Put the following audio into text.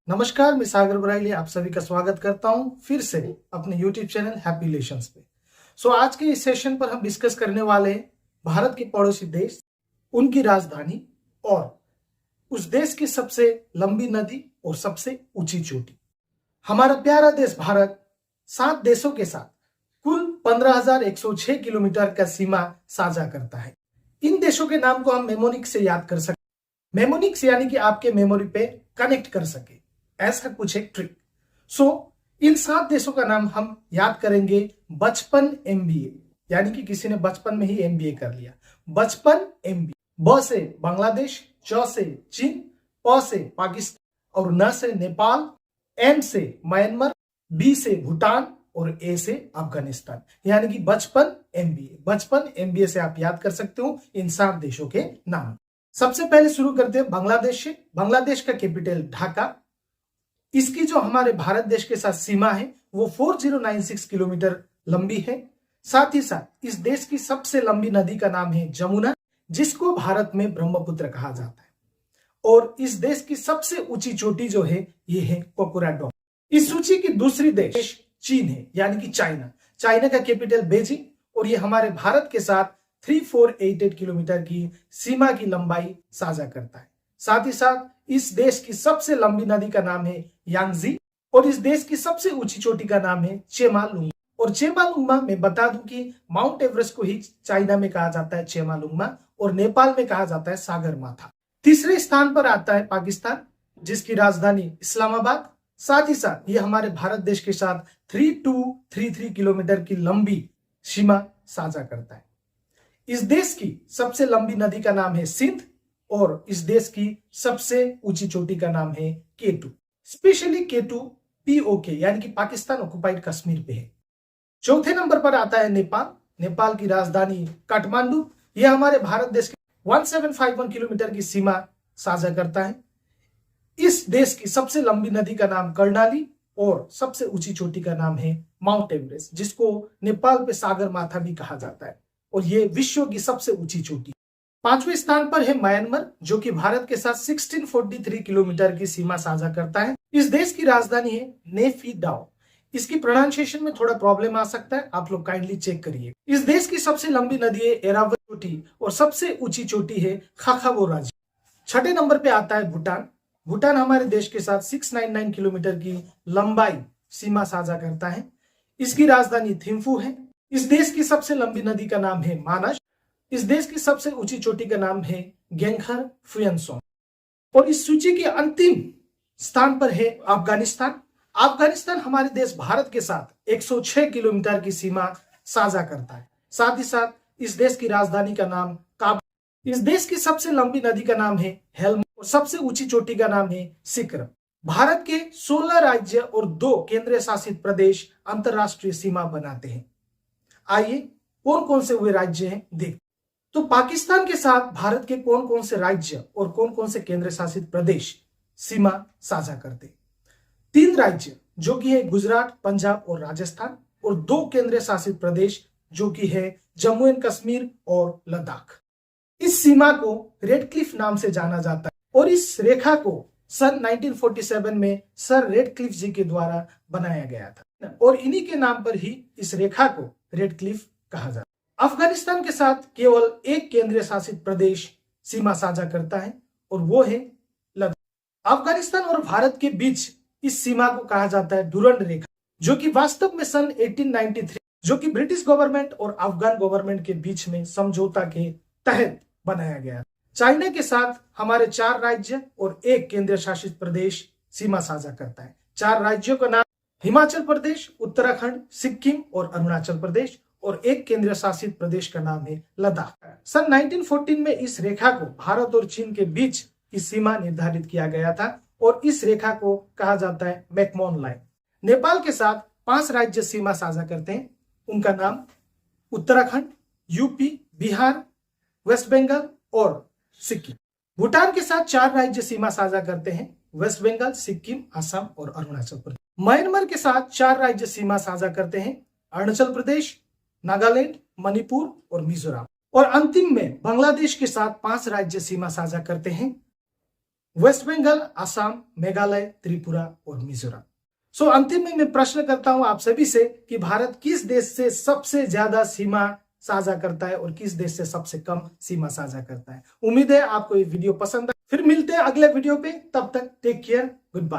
नमस्कार, मैं सागर बराइली आप सभी का स्वागत करता हूं फिर से अपने YouTube चैनल हैप्पी रिलेशंस पे। आज के इस सेशन पर हम डिस्कस करने वाले हैं भारत के पड़ोसी देश, उनकी राजधानी और उस देश की सबसे लंबी नदी और सबसे ऊंची चोटी। हमारा प्यारा देश भारत 7 देशों के साथ कुल 15,106 किलोमीटर का सीमा साझा करता है। इन देशों के नाम को हम मेमोनिक्स से याद कर सकते। मेमोनिक्स यानी कि आपके मेमोरी पे कनेक्ट कर सके, ऐसा कुछ एक ट्रिक। इन 7 देशों का नाम हम याद करेंगे बचपन एमबीए, यानी कि किसी ने बचपन में ही एमबीए कर लिया। बचपन एमबीए। ब से बांग्लादेश, च से चीन, प से पाकिस्तान और न से नेपाल, एम से म्यांमार, बी से भूटान और ए से अफगानिस्तान, यानी कि बचपन एमबीए। बचपन एमबीए से आप याद कर सकते हो इन 7 देशों के नाम। सबसे पहले शुरू करते हैं बांग्लादेश से। बांग्लादेश का कैपिटल ढाका। इसकी जो हमारे भारत देश के साथ सीमा है वो 4096 किलोमीटर लंबी है। साथ ही साथ इस देश की सबसे लंबी नदी का नाम है जमुना, जिसको भारत में ब्रह्मपुत्र कहा जाता है। और इस देश की सबसे ऊंची चोटी जो है ये है कोकोराडोम। इस सूची की दूसरी देश चीन है, यानी कि चाइना। चाइना का कैपिटल बेजिंग और ये हमारे भारत के साथ 3488 किलोमीटर की सीमा की लंबाई साझा करता है। साथ ही साथ इस देश की सबसे लंबी नदी का नाम है यांगजी और इस देश की सबसे ऊंची चोटी का नाम है चेमालुंगमा। और चेमालुंगमा मैं बता दूं कि माउंट एवरेस्ट को ही चाइना में कहा जाता है चेमालुंगमा और नेपाल में कहा जाता है सागर माथा। तीसरे स्थान पर आता है पाकिस्तान, जिसकी राजधानी इस्लामाबाद। साथ ही साथ ये हमारे भारत देश के साथ 3233 किलोमीटर की लंबी सीमा साझा करता है। इस देश की सबसे लंबी नदी का नाम है सिंध और इस देश की सबसे ऊंची चोटी का नाम है केटू। स्पेशली केटू पीओके यानी कि पाकिस्तान ऑक्युपाइड कश्मीर पे है। चौथे नंबर पर आता है नेपाल। नेपाल की राजधानी काठमांडू। यह हमारे भारत देश के 1751 किलोमीटर की सीमा साझा करता है। इस देश की सबसे लंबी नदी का नाम कर्णाली और सबसे ऊंची चोटी का नाम है माउंट एवरेस्ट, जिसको नेपाल पे सागर माथा भी कहा जाता है और यह विश्व की सबसे ऊंची चोटी। 5वें स्थान पर है म्यांमार, जो कि भारत के साथ 1643 किलोमीटर की सीमा साझा करता है। इस देश की राजधानी है नेफिडाओ। इसकी प्रोनाउंसिएशन में थोड़ा प्रॉब्लम आ सकता है, आप लोग काइंडली चेक करिए। इस देश की सबसे लंबी नदी है एरावती चोटी और सबसे ऊंची चोटी है खाखाबो राज्य। 6ठे नंबर पे आता है भूटान। भूटान हमारे देश के साथ 699 किलोमीटर की लंबाई सीमा साझा करता है। इसकी राजधानी थिम्फू है। इस देश की सबसे लंबी नदी का नाम है मानस। इस देश की सबसे ऊंची चोटी का नाम है गेंखर फुयनसोंग। और इस सूची के अंतिम स्थान पर है अफगानिस्तान। अफगानिस्तान हमारे देश भारत के साथ 106 किलोमीटर की सीमा साझा करता है। साथ ही साथ इस देश की राजधानी का नाम काबुल। इस देश की सबसे लंबी नदी का नाम है हेल्म और सबसे ऊंची चोटी का नाम है सिक्रम। भारत के 16 राज्य और 2 केंद्र शासित प्रदेश अंतरराष्ट्रीय सीमा बनाते हैं। आइए कौन कौन से वे राज्य हैं देखते। तो पाकिस्तान के साथ भारत के कौन कौन से राज्य और कौन कौन से केंद्र शासित प्रदेश सीमा साझा करते। 3 राज्य जो कि है गुजरात, पंजाब और राजस्थान और 2 केंद्र शासित प्रदेश जो कि है जम्मू एंड कश्मीर और लद्दाख। इस सीमा को रेड क्लिफ नाम से जाना जाता है और इस रेखा को सन 1947 में सर रेड क्लिफ जी के द्वारा बनाया गया था और इन्हीं के नाम पर ही इस रेखा को रेड क्लिफ कहा जाता है। अफगानिस्तान के साथ केवल एक केंद्रीय शासित प्रदेश सीमा साझा करता है और वो है लद्दाख। अफगानिस्तान और भारत के बीच इस सीमा को कहा जाता है डुरंड रेखा, जो कि वास्तव में सन 1893 जो कि ब्रिटिश गवर्नमेंट और अफगान गवर्नमेंट के बीच में समझौता के तहत बनाया गया। चाइना के साथ हमारे 4 राज्य और 1 केंद्र शासित प्रदेश सीमा साझा करता है। 4 राज्यों का नाम हिमाचल प्रदेश, उत्तराखंड, सिक्किम और अरुणाचल प्रदेश और 1 केंद्र शासित प्रदेश का नाम है लद्दाख। सन 1914 में इस रेखा को भारत और चीन के बीच की सीमा निर्धारित किया गया था और इस रेखा को कहा जाता है मैकमोहन लाइन। नेपाल के साथ 5 राज्य सीमा साझा करते हैं। उनका नाम उत्तराखंड, यूपी, बिहार, वेस्ट बंगाल और सिक्किम। भूटान के साथ 4 राज्य सीमा साझा करते हैं, वेस्ट बंगाल, सिक्किम, असम और अरुणाचल प्रदेश। म्यांमार के साथ 4 राज्य सीमा साझा करते हैं, अरुणाचल प्रदेश, नागालैंड, मणिपुर और मिजोरम। और अंतिम में बांग्लादेश के साथ 5 राज्य सीमा साझा करते हैं, वेस्ट बंगाल, असम, मेघालय, त्रिपुरा और मिजोरम। सो अंतिम में मैं प्रश्न करता हूं आप सभी से कि भारत किस देश से सबसे ज्यादा सीमा साझा करता है और किस देश से सबसे कम सीमा साझा करता है। उम्मीद है आपको ये वीडियो पसंद आए। फिर मिलते हैं अगले वीडियो पे, तब तक टेक केयर, गुड बाय।